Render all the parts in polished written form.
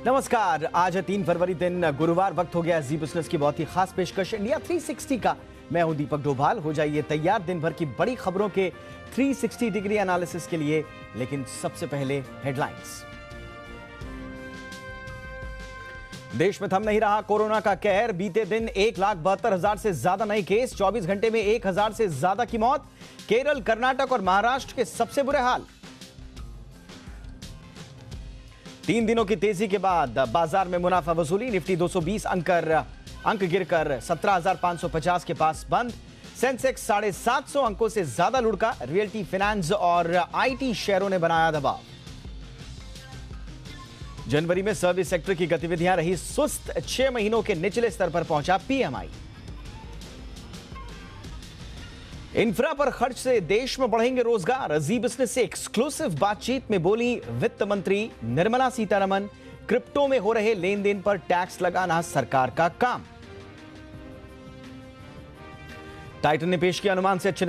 नमस्कार, आज है 3 फरवरी दिन गुरुवार। वक्त हो गया जी बिजनेस की बहुत ही खास पेशकश इंडिया 360 का। मैं हूं दीपक डोभाल। हो जाइए तैयार दिन भर की बड़ी खबरों के 360 डिग्री एनालिसिस के लिए। लेकिन सबसे पहले हेडलाइंस। देश में थम नहीं रहा कोरोना का कहर। बीते दिन 1,72,000 से ज्यादा नए केस, 24 घंटे में 1,000 से ज्यादा की मौत। केरल, कर्नाटक और महाराष्ट्र के सबसे बुरे हाल। 3 दिनों की तेजी के बाद बाजार में मुनाफा वसूली। निफ्टी 220 अंक गिरकर 17,550 के पास बंद। सेंसेक्स 750 अंकों से ज्यादा लुढ़का। रियल्टी, फाइनेंस और आईटी शेयरों ने बनाया दबाव। जनवरी में सर्विस सेक्टर की गतिविधियां रही सुस्त। 6 महीनों के निचले स्तर पर पहुंचा पीएमआई। इंफ्रा पर खर्च से देश में बढ़ेंगे रोजगार। जी बिजनेस से एक्सक्लूसिव बातचीत में बोली वित्त मंत्री निर्मला सीतारमण। क्रिप्टो में हो रहे लेन देन पर टैक्स लगाना सरकार का काम। टाइटन ने पेश किया अनुमान से अच्छे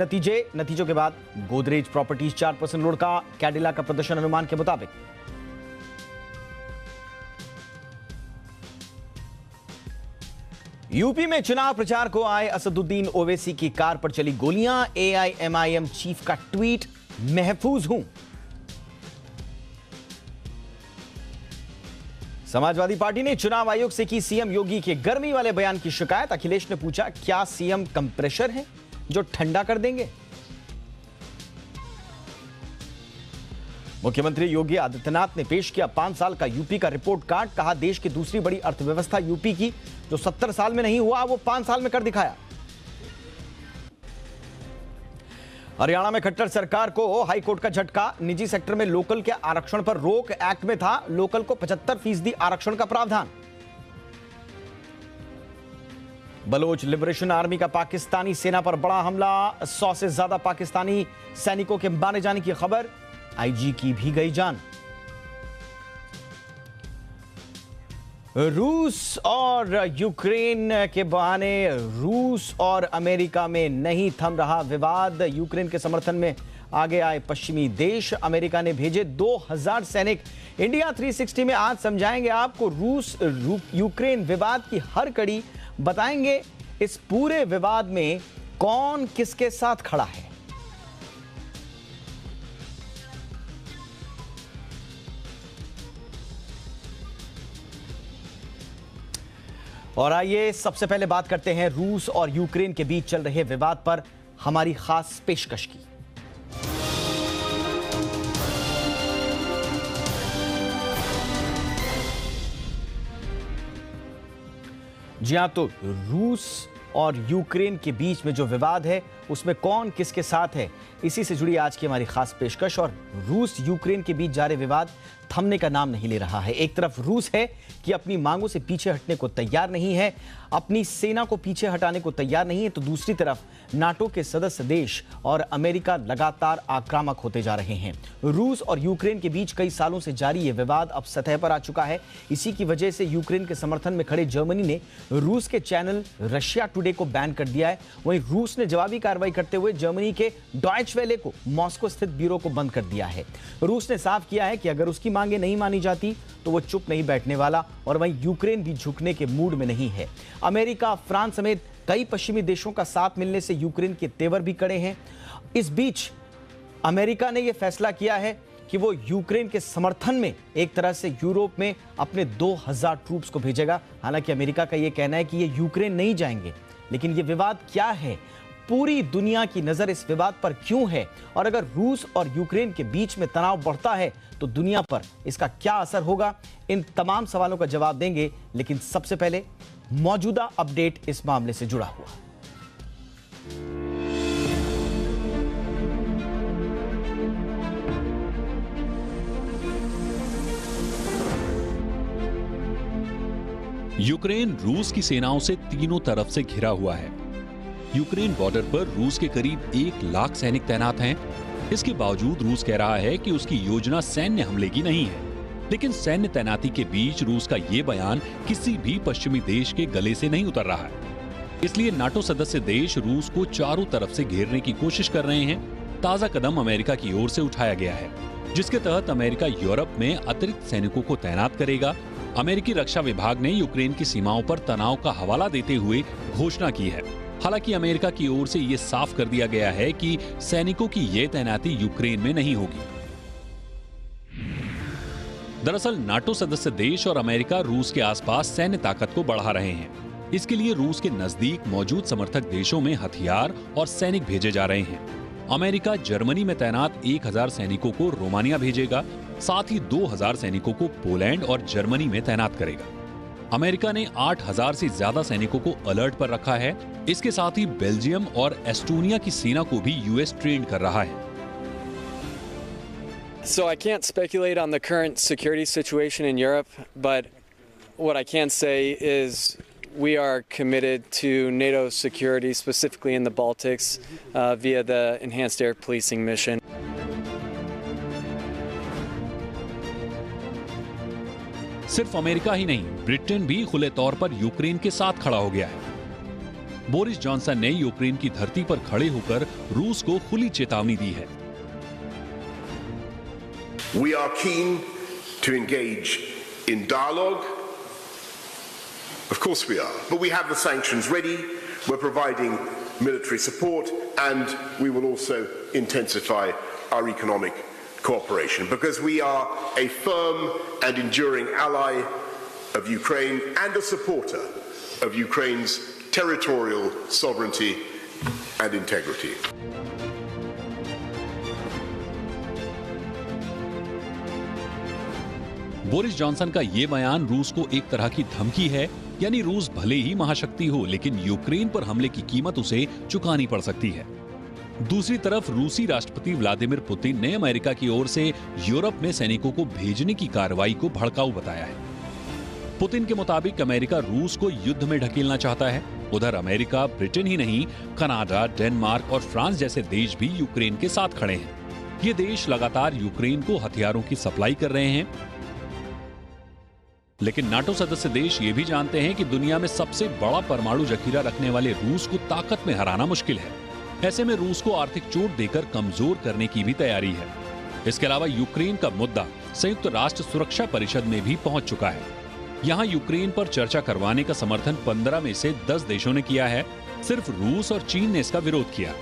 नतीजों के बाद गोदरेज प्रॉपर्टीज 4% लुढ़का। कैडिला का प्रदर्शन अनुमान के मुताबिक। यूपी में चुनाव प्रचार को आए असदुद्दीन ओवैसी की कार पर चली गोलियां। एआईएमआईएम चीफ का ट्वीट, महफूज हूं। समाजवादी पार्टी ने चुनाव आयोग से की सीएम योगी के गर्मी वाले बयान की शिकायत। अखिलेश ने पूछा, क्या सीएम कंप्रेशर है जो ठंडा कर देंगे? मुख्यमंत्री योगी आदित्यनाथ ने पेश किया 5 साल का यूपी का रिपोर्ट कार्ड। कहा, देश की दूसरी बड़ी अर्थव्यवस्था यूपी की जो 70 साल में नहीं हुआ वो 5 साल में कर दिखाया। हरियाणा में खट्टर सरकार को हाईकोर्ट का झटका। निजी सेक्टर में लोकल के आरक्षण पर रोक। एक्ट में था लोकल को 75% आरक्षण का प्रावधान। बलोच लिबरेशन आर्मी का पाकिस्तानी सेना पर बड़ा हमला। 100 से ज्यादा पाकिस्तानी सैनिकों के मारे जाने की खबर। आईजी की भी गई जान। रूस और यूक्रेन के बहाने रूस और अमेरिका में नहीं थम रहा विवाद। यूक्रेन के समर्थन में आगे आए पश्चिमी देश। अमेरिका ने भेजे 2000 सैनिक। इंडिया 360 में आज समझाएंगे आपको रूस यूक्रेन विवाद की हर कड़ी। बताएंगे इस पूरे विवाद में कौन किसके साथ खड़ा है। और आइए सबसे पहले बात करते हैं रूस और यूक्रेन के बीच चल रहे विवाद पर हमारी खास पेशकश की। जी हां, तो रूस और यूक्रेन के बीच में जो विवाद है उसमें कौन किसके साथ है, इसी से जुड़ी आज की हमारी खास पेशकश। और रूस यूक्रेन के बीच जारी विवाद थमने का नाम नहीं ले रहा है। एक तरफ रूस है कि अपनी मांगों से पीछे हटने को तैयार नहीं है, अपनी सेना को पीछे हटाने को तैयार नहीं है, तो दूसरी तरफ नाटो के सदस्य देश और अमेरिका लगातार आक्रामक होते जा रहे हैं। रूस और यूक्रेन के बीच कई सालों से जारी ये विवाद अब सतह पर आ चुका है। इसी की वजह से यूक्रेन के समर्थन में खड़े जर्मनी ने रूस के चैनल रशिया टुडे को बैन कर दिया है। वहीं रूस ने जवाबी कार्रवाई करते हुए जर्मनी के डॉयच वेले को, मॉस्को स्थित ब्यूरो को बंद कर दिया है। रूस ने साफ किया है कि अगर उसकी मांगे नहीं मानी जाती तो वो चुप नहीं बैठने वाला। और वहीं यूक्रेन भी झुकने के मूड में नहीं है। अमेरिका, फ्रांस समेत कई पश्चिमी देशों का साथ मिलने से यूक्रेन के तेवर भी कड़े हैं। इस बीच अमेरिका ने यह फैसला किया है कि वो यूक्रेन के समर्थन में एक तरह से यूरोप में अपने 2000 ट्रूप्स को भेजेगा। हालांकि अमेरिका का यह कहना है कि ये यूक्रेन नहीं जाएंगे। लेकिन ये विवाद क्या है, पूरी दुनिया की नजर इस विवाद पर क्यों है, और अगर रूस और यूक्रेन के बीच में तनाव बढ़ता है तो दुनिया पर इसका क्या असर होगा, इन तमाम सवालों का जवाब देंगे। लेकिन सबसे पहले मौजूदा अपडेट इस मामले से जुड़ा हुआ। यूक्रेन रूस की सेनाओं से तीनों तरफ से घिरा हुआ है। यूक्रेन बॉर्डर पर रूस के करीब 1 लाख सैनिक तैनात हैं। इसके बावजूद रूस कह रहा है कि उसकी योजना सैन्य हमले की नहीं है। लेकिन सैन्य तैनाती के बीच रूस का ये बयान किसी भी पश्चिमी देश के गले से नहीं उतर रहा है। इसलिए नाटो सदस्य देश रूस को चारों तरफ से घेरने की कोशिश कर रहे हैं। ताजा कदम अमेरिका की ओर से उठाया गया है, जिसके तहत अमेरिका यूरोप में अतिरिक्त सैनिकों को तैनात करेगा। अमेरिकी रक्षा विभाग ने यूक्रेन की सीमाओं पर तनाव का हवाला देते हुए घोषणा की है। हालांकि अमेरिका की ओर से ये साफ कर दिया गया है कि सैनिकों की ये तैनाती यूक्रेन में नहीं होगी। दरअसल नाटो सदस्य देश और अमेरिका रूस के आसपास सैन्य ताकत को बढ़ा रहे हैं। इसके लिए रूस के नजदीक मौजूद समर्थक देशों में हथियार और सैनिक भेजे जा रहे हैं। अमेरिका जर्मनी में तैनात 1000 सैनिकों को रोमानिया भेजेगा, साथ ही 2000 सैनिकों को पोलैंड और जर्मनी में तैनात करेगा। अमेरिका ने 8000 से ज्यादा सैनिकों को अलर्ट पर रखा है। इसके साथ ही बेल्जियम और एस्टोनिया की सेना को भी यूएस ट्रेन कर रहा है। So I can't speculate on the current security situation in Europe, but what I can say is we are committed to NATO security, specifically in the Baltics, via the Enhanced Air Policing mission. सिर्फ America ही नहीं, Britain भी खुले तौर पर Ukraine के साथ खड़ा हो गया है। बोरिस जॉनसन ने यूक्रेन की धरती पर खड़े होकर रूस को खुली चेतावनी दी है। We are keen to engage in dialogue. Of course we are, but we have the sanctions ready. We're providing military support, and we will also intensify our economic cooperation because we are a firm and enduring ally of Ukraine and a supporter of Ukraine's territorial sovereignty and integrity. Boris Johnson का ये बयान रूस को एक तरह की धमकी है, यानी रूस भले ही महाशक्ति हो, लेकिन यूक्रेन पर हमले की कीमत उसे चुकानी पड़ सकती है। दूसरी तरफ रूसी राष्ट्रपति व्लादिमीर पुतिन ने अमेरिका की ओर से यूरोप में सैनिकों को भेजने की कार्रवाई को भड़काऊ बताया है। पुतिन के मुताबिक अमेरिका रूस को युद्ध में ढकेलना चाहता है। उधर अमेरिका, ब्रिटेन ही नहीं, कनाडा, डेनमार्क और फ्रांस जैसे देश भी यूक्रेन के साथ खड़े हैं। ये देश लगातार यूक्रेन को हथियारों की सप्लाई कर रहे हैं। लेकिन नाटो सदस्य देश ये भी जानते हैं कि दुनिया में सबसे बड़ा परमाणु जखीरा रखने वाले रूस को ताकत में हराना मुश्किल है। ऐसे में रूस को आर्थिक चोट देकर कमजोर करने की भी तैयारी है। इसके अलावा यूक्रेन का मुद्दा संयुक्त राष्ट्र सुरक्षा परिषद में भी पहुंच चुका है। यहां यूक्रेन पर चर्चा करवाने का समर्थन 15 में से 10 देशों ने किया है। सिर्फ रूस और चीन ने इसका विरोध किया।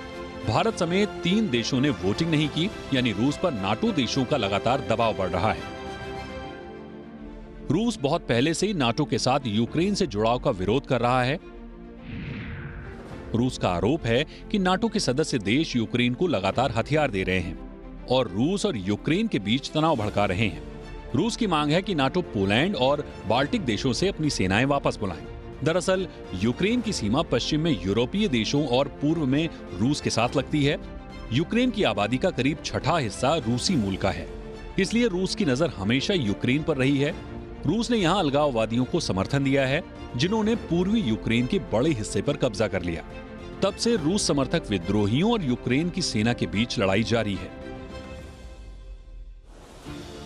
भारत समेत 3 देशों ने वोटिंग नहीं की, यानी रूस पर नाटो देशों का लगातार दबाव बढ़ रहा है। रूस बहुत पहले से ही नाटो के साथ यूक्रेन से जुड़ाव का विरोध कर रहा है। रूस का आरोप है कि नाटो के सदस्य देश यूक्रेन को लगातार हथियार दे रहे हैं और रूस और यूक्रेन के बीच तनाव भड़का रहे हैं। रूस की मांग है कि नाटो पोलैंड और बाल्टिक देशों से अपनी सेनाएं वापस बुलाएं। दरअसल यूक्रेन की सीमा पश्चिम में यूरोपीय देशों और पूर्व में रूस के साथ लगती है। यूक्रेन की आबादी का करीब 1/6 हिस्सा रूसी मूल का है, इसलिए रूस की नजर हमेशा यूक्रेन पर रही है। रूस ने यहां अलगाववादियों को समर्थन दिया है, जिन्होंने पूर्वी यूक्रेन के बड़े हिस्से पर कब्जा कर लिया। तब से रूस समर्थक विद्रोहियों और यूक्रेन की सेना के बीच लड़ाई जारी है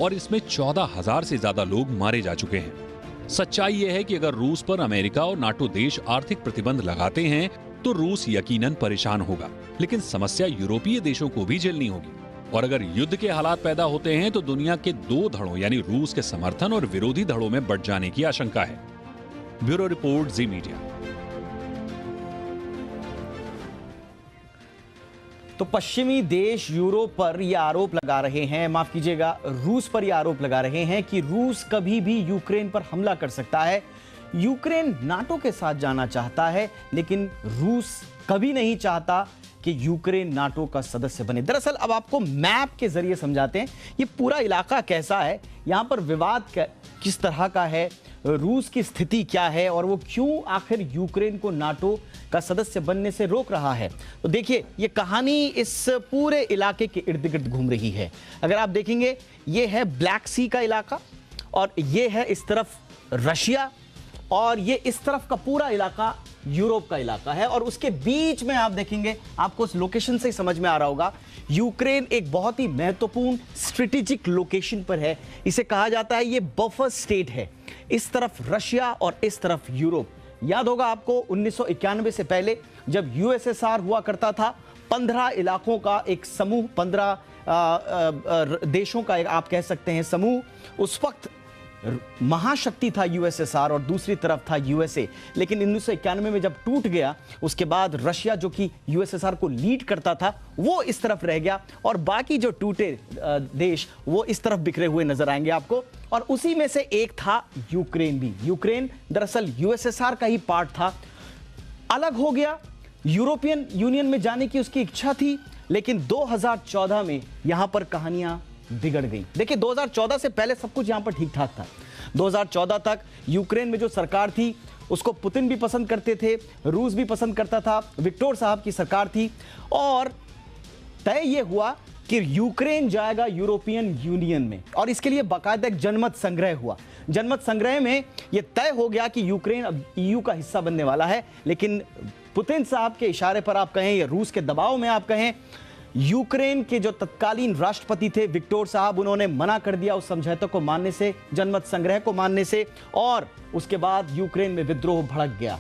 और इसमें 14,000 से ज्यादा लोग मारे जा चुके हैं। सच्चाई यह है कि अगर रूस पर अमेरिका और नाटो देश आर्थिक प्रतिबंध लगाते हैं तो रूस यकीनन परेशान होगा, लेकिन समस्या यूरोपीय देशों को भी झेलनी होगी। और अगर युद्ध के हालात पैदा होते हैं तो दुनिया के 2 धड़ों यानी रूस के समर्थन और विरोधी धड़ों में बढ़ जाने की आशंका है। ब्यूरो रिपोर्ट, जी मीडिया। तो पश्चिमी देश यूरोप पर यह आरोप लगा रहे हैं, माफ कीजिएगा, रूस पर यह आरोप लगा रहे हैं कि रूस कभी भी यूक्रेन पर हमला कर सकता है। यूक्रेन नाटो के साथ जाना चाहता है, लेकिन रूस कभी नहीं चाहता कि यूक्रेन नाटो का सदस्य बने। दरअसल अब आपको मैप के जरिए समझाते हैं ये पूरा इलाका कैसा है, यहां पर विवाद किस तरह का है, रूस की स्थिति क्या है और वो क्यों आखिर यूक्रेन को नाटो का सदस्य बनने से रोक रहा है। तो देखिए, ये कहानी इस पूरे इलाके के इर्द गिर्द घूम रही है। अगर आप देखेंगे, ये है ब्लैक सी का इलाका और ये है इस तरफ रशिया और ये इस तरफ का पूरा इलाका यूरोप का इलाका है। और उसके बीच में आप देखेंगे, आपको उस लोकेशन से ही समझ में आ रहा होगा, यूक्रेन एक बहुत ही महत्वपूर्ण स्ट्रेटेजिक लोकेशन पर है। इसे कहा जाता है ये बफर स्टेट है। इस तरफ रशिया और इस तरफ यूरोप, याद होगा आपको 1991 से पहले जब यूएसएसआर हुआ करता था, 15 इलाकों का एक समूह, 15 देशों का एक आप कह सकते हैं समूह, उस वक्त महाशक्ति था यूएसएसआर और दूसरी तरफ था यूएसए। लेकिन 1991 में जब टूट गया, उसके बाद रशिया जो कि यूएसएसआर को लीड करता था वो इस तरफ रह गया और बाकी जो टूटे देश वो इस तरफ बिखरे हुए नजर आएंगे आपको। और उसी में से एक था यूक्रेन भी। यूक्रेन दरअसल यूएसएसआर का ही पार्ट था, अलग हो गया, यूरोपियन यूनियन में जाने की उसकी इच्छा थी, लेकिन 2014 में यहां पर कहानियां बिगड़ गई। देखिए 2014 से पहले सब कुछ यहां पर ठीक ठाक था। 2014 तक यूक्रेन में जो सरकार थी उसको पुतिन भी पसंद करते थे, रूस भी पसंद करता था, विक्टोर साहब की सरकार थी और तय यह हुआ कि यूक्रेन जाएगा यूरोपियन यूनियन में और इसके लिए बाकायदा एक जनमत संग्रह हुआ। जनमत संग्रह में यह तय हो गया कि यूक्रेन अब ईयू का हिस्सा बनने वाला है। लेकिन पुतिन साहब के इशारे पर आप कहें या रूस के दबाव में आप कहें, यूक्रेन के जो तत्कालीन राष्ट्रपति थे विक्टोर साहब, उन्होंने मना कर दिया उस समझौते को मानने से, जनमत संग्रह को मानने से, और उसके बाद यूक्रेन में विद्रोह भड़क गया।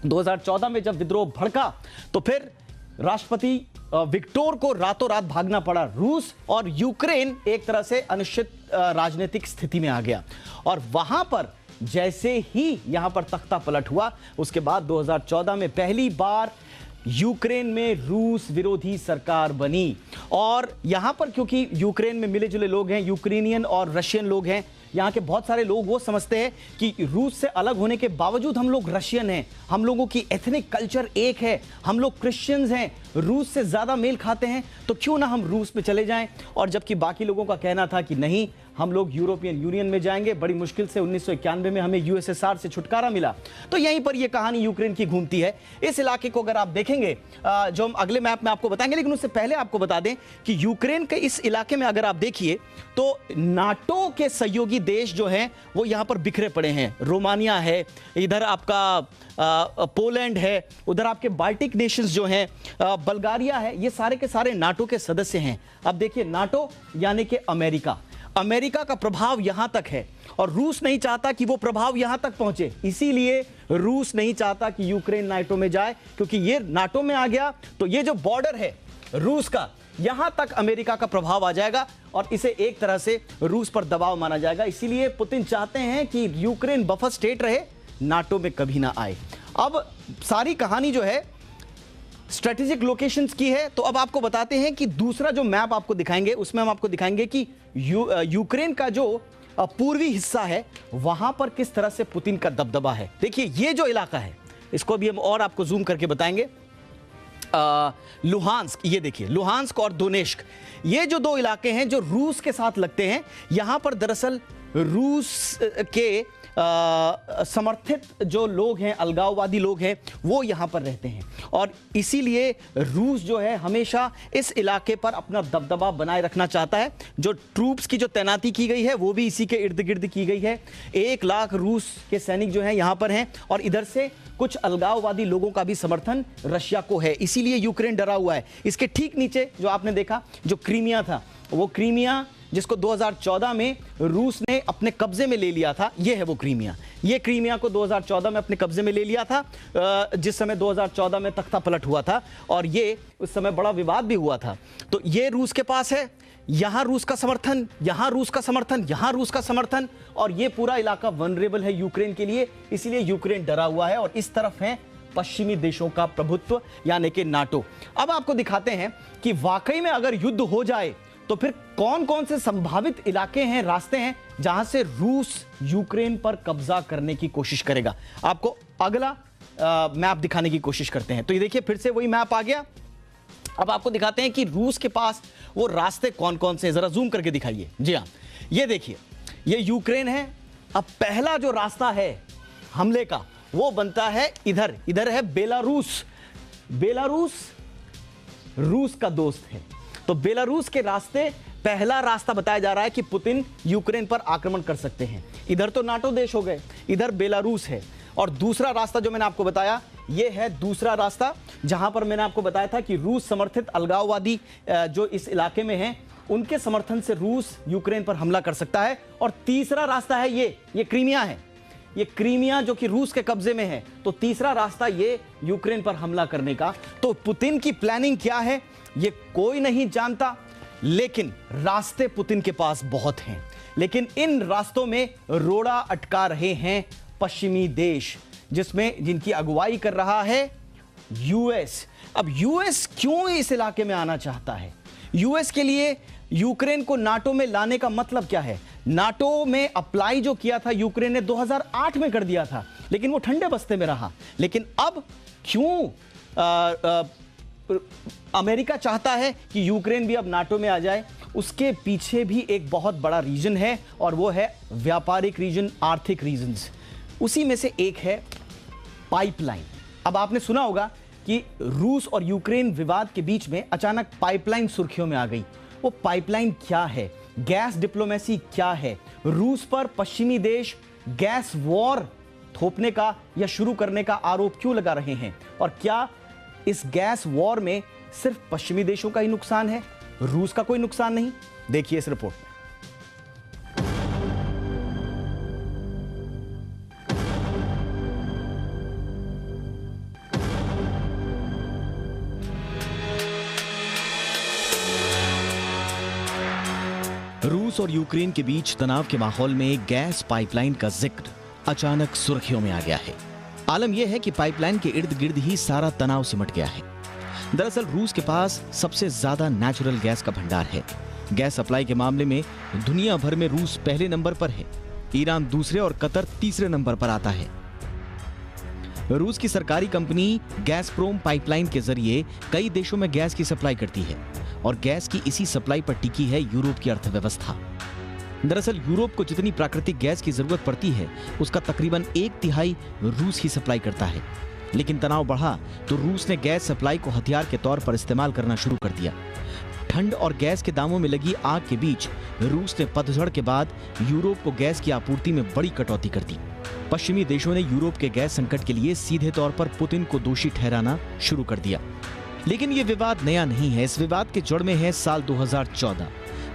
2014 में जब विद्रोह भड़का तो फिर राष्ट्रपति विक्टोर को रातों रात भागना पड़ा रूस, और यूक्रेन एक तरह से अनिश्चित राजनीतिक स्थिति में आ गया। और वहां पर जैसे ही यहां पर तख्ता पलट हुआ, उसके बाद 2014 में पहली बार यूक्रेन में रूस विरोधी सरकार बनी। और यहां पर क्योंकि यूक्रेन में मिले जुले लोग हैं, यूक्रेनियन और रशियन लोग हैं, यहाँ के बहुत सारे लोग वो समझते हैं कि रूस से अलग होने के बावजूद हम लोग रशियन हैं, हम लोगों की एथनिक कल्चर एक है, हम लोग क्रिश्चियंस हैं, रूस से ज़्यादा मेल खाते हैं, तो क्यों ना हम रूस में चले जाएं। और जबकि बाकी लोगों का कहना था कि नहीं, हम लोग यूरोपियन यूनियन में जाएंगे। बड़ी मुश्किल से 1991 में हमें यूएसएसआर से छुटकारा मिला। तो यहीं पर यह कहानी यूक्रेन की घूमती है। इस इलाके को अगर आप देखेंगे, जो हम अगले मैप में आपको बताएंगे, लेकिन उससे पहले आपको बता दें कि यूक्रेन के इस इलाके में अगर आप देखिए तो नाटो के सहयोगी देश जो हैं वो यहां पर बिखरे पड़े हैं। रोमानिया है, इधर आपका पोलैंड है, उधर आपके बाल्टिक नेशंस जो हैं, बल्गारिया है, ये सारे के सारे नाटो के सदस्य हैं। अब देखिए नाटो यानी कि अमेरिका का प्रभाव यहां तक है और रूस नहीं चाहता कि वो प्रभाव यहां तक पहुंचे। इसीलिए रूस नहीं चाहता कि यूक्रेन नाटो में जाए, क्योंकि ये नाटो में आ गया तो ये जो बॉर्डर है रूस का, यहां तक अमेरिका का प्रभाव आ जाएगा और इसे एक तरह से रूस पर दबाव माना जाएगा। इसीलिए पुतिन चाहते हैं कि यूक्रेन बफर स्टेट रहे, नाटो में कभी ना आए। अब सारी कहानी जो है स्ट्रेटेजिक लोकेशंस की है। तो अब आपको बताते हैं कि दूसरा जो मैप आपको दिखाएंगे उसमें हम आपको दिखाएंगे कि यूक्रेन का जो पूर्वी हिस्सा है वहां पर किस तरह से पुतिन का दबदबा है। देखिए ये जो इलाका है इसको भी हम और आपको जूम करके बताएंगे। लुहांस्क, ये देखिए लुहांस्क और दोनेस्क, ये जो दो इलाके हैं जो रूस के साथ लगते हैं, यहां पर दरअसल रूस के समर्थित जो लोग हैं, अलगाववादी लोग हैं, वो यहाँ पर रहते हैं और इसीलिए रूस जो है हमेशा इस इलाके पर अपना दबदबा बनाए रखना चाहता है। जो ट्रूप्स की जो तैनाती की गई है वो भी इसी के इर्द गिर्द की गई है। 1 लाख रूस के सैनिक जो हैं यहाँ पर हैं और इधर से कुछ अलगाववादी लोगों का भी समर्थन रशिया को है, इसीलिए यूक्रेन डरा हुआ है। इसके ठीक नीचे जो आपने देखा जो क्रीमिया था, वो क्रीमिया जिसको 2014 में रूस ने अपने कब्जे में ले लिया था, ये है वो क्रीमिया। ये क्रीमिया को 2014 में अपने कब्जे में ले लिया था, जिस समय 2014 में तख्ता पलट हुआ था और ये उस समय बड़ा विवाद भी हुआ था। तो ये रूस के पास है, यहां रूस का समर्थन, यहां रूस का समर्थन, यहां रूस का समर्थन, और ये पूरा इलाका वनरेबल है यूक्रेन के लिए, इसलिए यूक्रेन डरा हुआ है। और इस तरफ है पश्चिमी देशों का प्रभुत्व यानी कि नाटो। अब आपको दिखाते हैं कि वाकई में अगर युद्ध हो जाए तो फिर कौन कौन से संभावित इलाके हैं, रास्ते हैं जहां से रूस यूक्रेन पर कब्जा करने की कोशिश करेगा। आपको अगला मैप दिखाने की कोशिश करते हैं। तो ये देखिए फिर से वही मैप आ गया। अब आपको दिखाते हैं कि रूस के पास वो रास्ते कौन कौन से हैं, जरा जूम करके दिखाइए। जी हाँ, ये देखिए ये यूक्रेन है। अब पहला जो रास्ता है हमले का वो बनता है इधर, इधर है बेलारूस। बेलारूस रूस का दोस्त है, तो बेलारूस के रास्ते पहला रास्ता बताया जा रहा है कि पुतिन यूक्रेन पर आक्रमण कर सकते हैं। इधर तो नाटो देश हो गए, इधर बेलारूस है। और दूसरा रास्ता जो मैंने आपको बताया, ये है दूसरा रास्ता जहां पर मैंने आपको बताया था कि रूस समर्थित अलगाववादी जो इस इलाके में हैं, उनके समर्थन से रूस यूक्रेन पर हमला कर सकता है। और तीसरा रास्ता है ये क्रीमिया है। ये क्रीमिया जो कि रूस के कब्जे में है, तो तीसरा रास्ता ये यूक्रेन पर हमला करने का। तो पुतिन की प्लानिंग क्या है ये कोई नहीं जानता, लेकिन रास्ते पुतिन के पास बहुत हैं। लेकिन इन रास्तों में रोड़ा अटका रहे हैं पश्चिमी देश, जिनकी अगुवाई कर रहा है यूएस। अब यूएस क्यों इस इलाके में आना चाहता है? यूएस के लिए यूक्रेन को नाटो में लाने का मतलब क्या है? नाटो में अप्लाई जो किया था यूक्रेन ने 2008 में कर दिया था, लेकिन वो ठंडे बस्ते में रहा। लेकिन अब क्यों अमेरिका चाहता है कि यूक्रेन भी अब नाटो में आ जाए? उसके पीछे भी एक बहुत बड़ा रीजन है, और वो है व्यापारिक रीजन, आर्थिक रीजंस। उसी में से एक है पाइपलाइन। अब आपने सुना होगा कि रूस और यूक्रेन विवाद के बीच में अचानक पाइपलाइन सुर्खियों में आ गई। वो पाइपलाइन क्या है? गैस डिप्लोमेसी क्या है? रूस पर पश्चिमी देश गैस वॉर थोपने का या शुरू करने का आरोप क्यों लगा रहे हैं? और क्या इस गैस वॉर में सिर्फ पश्चिमी देशों का ही नुकसान है, रूस का कोई नुकसान नहीं? देखिए इस रिपोर्ट में। रूस और यूक्रेन के बीच तनाव के माहौल में गैस पाइपलाइन का जिक्र अचानक सुर्खियों में आ गया है। आलम यह है कि पाइपलाइन के इर्द गिर्द ही सारा तनाव सिमट गया है। दरअसल रूस के पास सबसे ज्यादा नेचुरल गैस का भंडार है। गैस सप्लाई के मामले में दुनिया भर में रूस पहले नंबर पर है, ईरान दूसरे और कतर तीसरे नंबर पर आता है। रूस की सरकारी कंपनी गैसप्रोम पाइपलाइन के जरिए कई देशों में गैस की सप्लाई करती है, और गैस की इसी सप्लाई पर टिकी है यूरोप की अर्थव्यवस्था। दरअसल यूरोप को जितनी प्राकृतिक गैस की जरूरत पड़ती है, उसका तकरीबन 1/3 रूस ही सप्लाई करता है। लेकिन तनाव बढ़ा तो रूस ने गैस सप्लाई को हथियार के तौर पर इस्तेमाल करना शुरू कर दिया। ठंड और गैस के दामों में लगी आग के बीच रूस ने पतझड़ के बाद यूरोप को गैस की आपूर्ति में बड़ी कटौती कर दी। पश्चिमी देशों ने यूरोप के गैस संकट के लिए सीधे तौर पर पुतिन को दोषी ठहराना शुरू कर दिया। लेकिन यह विवाद नया नहीं है। इस विवाद के जड़ में है साल 2014।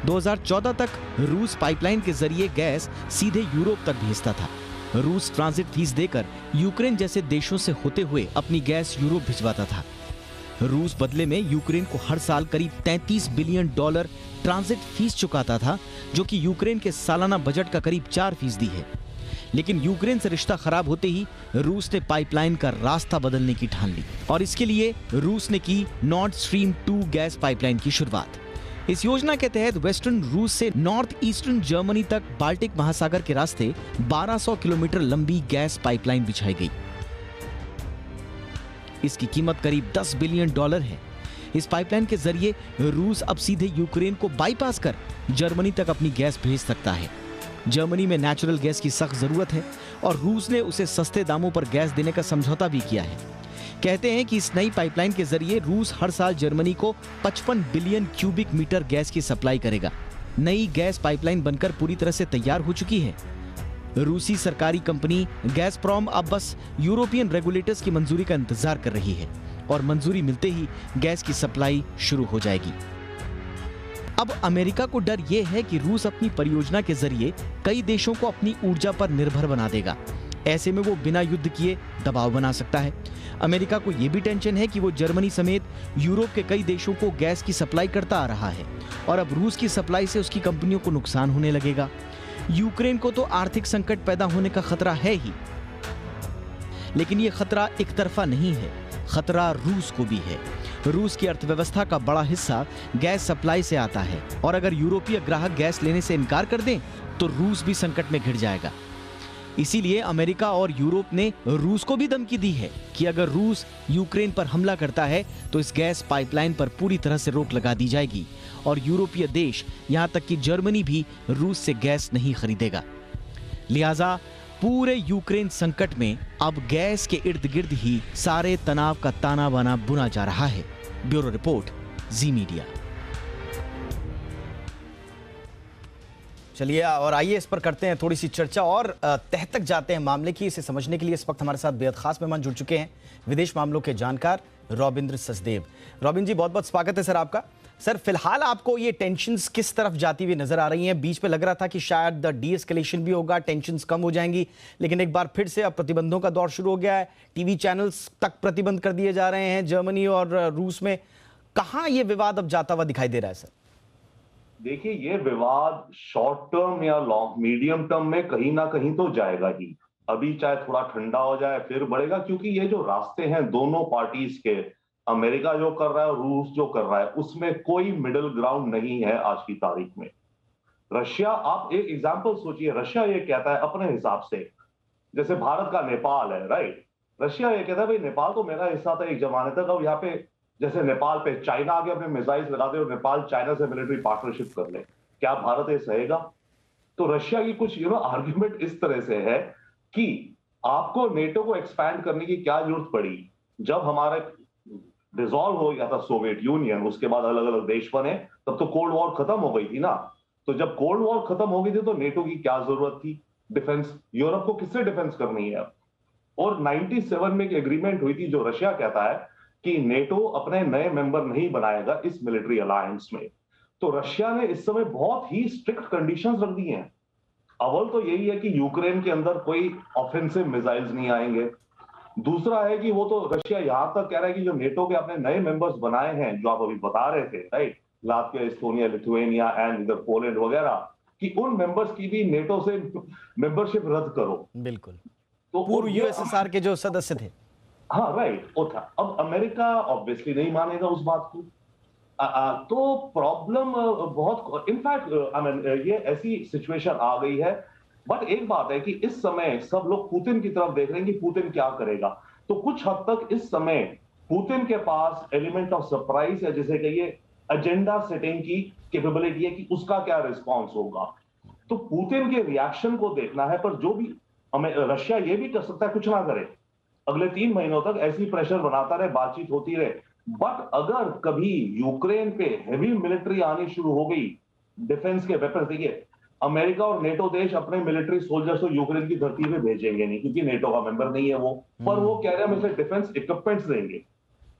2014 तक रूस पाइपलाइन के जरिए गैस सीधे यूरोप तक भेजता था। रूस ट्रांजिट फीस देकर यूक्रेन जैसे देशों से होते हुए अपनी गैस यूरोप भिजवाता था। रूस बदले में यूक्रेन को हर साल करीब $33 बिलियन ट्रांजिट फीस चुकाता था, जो कि यूक्रेन के सालाना बजट का करीब 4% है। लेकिन यूक्रेन से रिश्ता खराब होते ही रूस ने पाइपलाइन का रास्ता बदलने की ठान ली, और इसके लिए रूस ने की नॉर्थ स्ट्रीम 2 गैस पाइपलाइन की शुरुआत। इस योजना के तहत वेस्टर्न रूस से नॉर्थ ईस्टर्न जर्मनी तक बाल्टिक महासागर के रास्ते 1200 किलोमीटर लंबी गैस पाइपलाइन बिछाई गई। इसकी कीमत करीब $10 बिलियन है। इस पाइपलाइन के जरिए रूस अब सीधे यूक्रेन को बाईपास कर जर्मनी तक अपनी गैस भेज सकता है। जर्मनी में नेचुरल गैस की सख्त जरूरत है, और रूस ने उसे सस्ते दामों पर गैस देने का समझौता भी किया है। कहते हैं कि इस नई पाइपलाइन के जरिए रूस हर साल जर्मनी को 55 बिलियन क्यूबिक मीटर गैस की सप्लाई करेगा। नई गैस पाइपलाइन बनकर पूरी तरह से तैयार हो चुकी है। रूसी सरकारी कंपनी गैसप्रोम अब बस यूरोपियन रेगुलेटर्स की मंजूरी का इंतजार कर रही है, और मंजूरी मिलते ही गैस की सप्लाई शुरू हो जाएगी। अब अमेरिका को डर यह है कि रूस अपनी परियोजना के जरिए कई देशों को अपनी ऊर्जा पर निर्भर बना देगा। ऐसे में वो बिना युद्ध किए दबाव बना सकता है। अमेरिका को यह भी टेंशन है कि वो जर्मनी समेत यूरोप के कई देशों को गैस की सप्लाई करता आ रहा है, और अब रूस की सप्लाई से उसकी कंपनियों को नुकसान होने लगेगा। यूक्रेन को तो आर्थिक संकट पैदा होने का खतरा है ही, लेकिन यह खतरा एक तरफा नहीं है, खतरा रूस को भी है। रूस की अर्थव्यवस्था का बड़ा हिस्सा गैस सप्लाई से आता है, और अगर यूरोपीय ग्राहक गैस लेने से इनकार कर दें तो रूस भी संकट में घिर जाएगा। इसीलिए अमेरिका और यूरोप ने रूस को भी धमकी दी है कि अगर रूस यूक्रेन पर हमला करता है तो इस गैस पाइपलाइन पर पूरी तरह से रोक लगा दी जाएगी, और यूरोपीय देश यहां तक कि जर्मनी भी रूस से गैस नहीं खरीदेगा। लिहाजा पूरे यूक्रेन संकट में अब गैस के इर्द गिर्द ही सारे तनाव का ताना बाना बुना जा रहा है। ब्यूरो रिपोर्ट, जी मीडिया। चलिए और आइए इस पर करते हैं थोड़ी सी चर्चा और तह तक जाते हैं मामले की। इसे समझने के लिए इस वक्त हमारे साथ बेहद खास मेहमान जुड़ चुके हैं, विदेश मामलों के जानकार रॉबिंद्र सचदेव। रॉबिन जी, बहुत बहुत स्वागत है सर आपका। सर फिलहाल आपको ये टेंशन्स किस तरफ जाती हुई नजर आ रही हैं? बीच में लग रहा था कि शायद डी एस्केलेशन भी होगा, टेंशन्स कम हो जाएंगी, लेकिन एक बार फिर से अब प्रतिबंधों का दौर शुरू हो गया है। टीवी चैनल्स तक प्रतिबंध कर दिए जा रहे हैं जर्मनी और रूस में। कहां ये विवाद अब जाता हुआ दिखाई दे रहा है सर? देखिए, ये विवाद शॉर्ट टर्म या लॉन्ग मीडियम टर्म में कहीं ना कहीं तो जाएगा ही। अभी चाहे थोड़ा ठंडा हो जाए फिर बढ़ेगा, क्योंकि ये जो रास्ते हैं दोनों पार्टीज के, अमेरिका जो कर रहा है और रूस जो कर रहा है, उसमें कोई मिडिल ग्राउंड नहीं है आज की तारीख में। रशिया, आप एक एग्जांपल सोचिए, रशिया ये कहता है अपने हिसाब से, जैसे भारत का नेपाल है, राइट? रशिया ये कहता है भाई नेपाल तो मेरा हिस्सा था एक जमाने तक, अब यहाँ पे जैसे नेपाल पे चाइना आगे अपने मिसाइल्स लगा दे और नेपाल चाइना से मिलिट्री पार्टनरशिप कर ले, क्या भारत ये सहेगा? तो रशिया की कुछ आर्ग्यूमेंट इस तरह से है कि आपको नेटो को एक्सपैंड करने की क्या जरूरत पड़ी? जब हमारा डिसॉल्व हो गया था सोवियत यूनियन, उसके बाद अलग अलग देश बने, तब तो कोल्ड वॉर खत्म हो गई थी ना। तो जब कोल्ड वॉर खत्म हो गई थी तो नेटो की क्या जरूरत थी? डिफेंस, यूरोप को किससे डिफेंस करनी है? और 97 में एक एग्रीमेंट हुई थी जो रशिया कहता है कि नेटो अपने नए मेंबर नहीं बनाएगा इस मिलिट्री अलायंस में। तो रशिया ने इस समय बहुत ही स्ट्रिक्ट कंडीशंस रख दी हैं। अव्वल तो यही है कि यूक्रेन के अंदर कोई ऑफेंसिव मिसाइल्स नहीं आएंगे। दूसरा है कि वो तो रशिया यहां तक कह रहा है कि जो नेटो के अपने नए मेंबर्स बनाए हैं, जो आप अभी बता रहे थे, right, Latvia, Estonia, Lithuania and इधर पोलैंड वगैरह, कि उन मेंबर्स की भी नेटो से मेंबरशिप रद्द करो। बिल्कुल, तो पूर्व यूएसएसआर के जो सदस्य थे। हाँ, राइट, वो था। अब अमेरिका ऑब्वियसली नहीं मानेगा उस बात को। तो प्रॉब्लम बहुत, इनफैक्ट आई मीन ये ऐसी सिचुएशन आ गई है। बट एक बात है कि इस समय सब लोग पुतिन की तरफ देख रहे हैं कि पुतिन क्या करेगा। तो कुछ हद तक इस समय पुतिन के पास एलिमेंट ऑफ सरप्राइज है, जैसे कहिए एजेंडा सेटिंग की कैपेबिलिटी है कि उसका क्या रिस्पॉन्स होगा। तो पुतिन के रिएक्शन को देखना है। पर जो भी रशिया ये भी कर सकता है कुछ ना करे, अगले 3 महीनों तक ऐसी प्रेशर बनाता रहे, बातचीत होती रहे। बट अगर कभी यूक्रेन पे हेवी मिलिट्री आनी शुरू हो गई, डिफेंस के वेपन, देखिए अमेरिका और नेटो देश अपने मिलिट्री सोल्जर्स को यूक्रेन की धरती पे भेजेंगे नहीं, क्योंकि नेटो का मेंबर नहीं है वो, पर वो कह रहे हैं हमें डिफेंस इक्विपमेंट्स देंगे।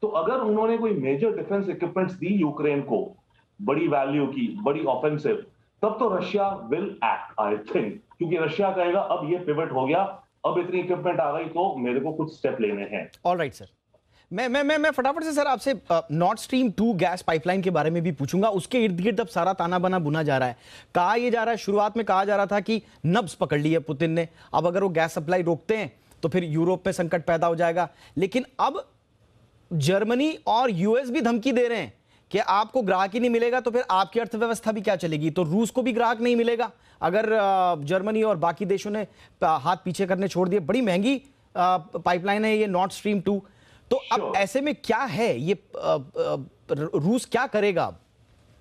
तो अगर उन्होंने कोई मेजर डिफेंस इक्विपमेंट्स दी यूक्रेन को, बड़ी वैल्यू की, बड़ी ऑफेंसिव, तब तो Russia will act, I think, क्योंकि रशिया कहेगा अब ये पिवट हो गया, अब इतनी इक्विपमेंट आ गई तो मेरे को कुछ स्टेप लेने हैं। ऑलराइट सर, मैं फटाफट से सर आपसे नॉर्थ स्ट्रीम 2 गैस पाइपलाइन के बारे में भी पूछूंगा। उसके इर्द गिर्द अब सारा ताना बाना बुना जा रहा है। कहा यह जा रहा है, शुरुआत में कहा जा रहा था कि नब्ज पकड़ ली है पुतिन ने, अब अगर वो गैस सप्लाई रोकते हैं तो फिर यूरोप में संकट पैदा हो जाएगा। लेकिन अब जर्मनी और यूएस भी धमकी दे रहे हैं कि आपको ग्राहक ही नहीं मिलेगा तो फिर आपकी अर्थव्यवस्था भी क्या चलेगी। तो रूस को भी ग्राहक नहीं मिलेगा अगर जर्मनी और बाकी देशों ने हाथ पीछे करने छोड़ दिए। बड़ी महंगी पाइपलाइन है ये नॉर्थ स्ट्रीम 2। तो अब ऐसे में क्या है ये, रूस क्या करेगा?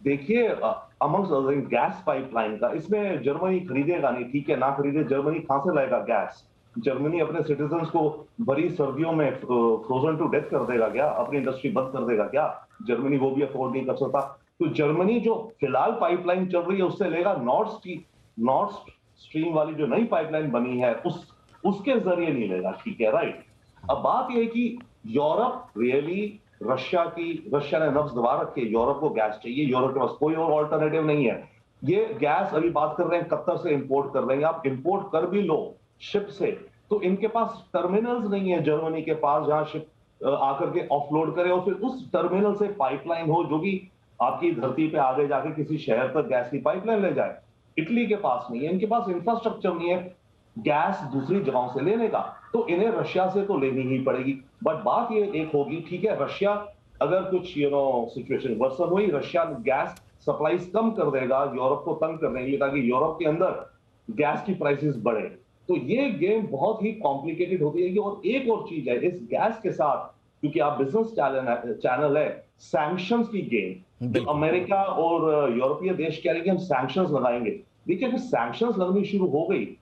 देखिए, अमंग्स गैस पाइपलाइन का, इसमें जर्मनी खरीदेगा नहीं, ठीक है, ना खरीदे, जर्मनी कहां से लाएगा गैस? जर्मनी अपने सिटीजन्स को भरी सर्दियों में फ्रोजन टू डेथ कर देगा क्या? अपनी इंडस्ट्री बंद कर देगा क्या? जर्मनी वो भी अफोर्ड नहीं कर सकता। तो जर्मनी जो फिलहाल पाइपलाइन चल रही है उससे लेगा, नॉर्थ स्ट्रीम वाली जो नई पाइपलाइन बनी है उसके जरिए नहीं लेगा, ठीक है, राइट। अब बात यह है कि यूरोप रियली, रशिया ने नब्ज दबा रखे, यूरोप को गैस चाहिए, यूरोप के पास कोई और ऑल्टरनेटिव नहीं है। ये गैस अभी बात कर रहे हैं कतर से इंपोर्ट कर रहे हैं, आप इंपोर्ट कर भी लो शिप से, तो इनके पास टर्मिनल्स नहीं है जर्मनी के पास जहां शिप आकर के ऑफलोड करे और फिर उस टर्मिनल से पाइपलाइन हो जो कि आपकी धरती पे आगे जाके किसी शहर तक गैस की पाइपलाइन ले जाए। इटली के पास नहीं है, इनके पास इंफ्रास्ट्रक्चर नहीं है गैस दूसरी जगहों से लेने का, तो इन्हें रशिया से तो लेनी ही पड़ेगी। बट बात ये एक होगी, ठीक है, रशिया अगर कुछ सिचुएशन वर्सन हुई, रशिया गैस सप्लाईज कम कर देगा, यूरोप को तंग करने के लिए, ताकि यूरोप के अंदर गैस की प्राइसेस बढ़े। तो ये गेम बहुत ही कॉम्प्लिकेटेड होती है। और एक और चीज है इस गैस के साथ, क्योंकि आप बिजनेस चैनल है, सैंक्शंस की गेम, जो अमेरिका और यूरोपीय देश कह रहे हैं कि हम सैंक्शंस लगाएंगे। देखिए, अगर सैंक्शंस लगनी शुरू हो गई,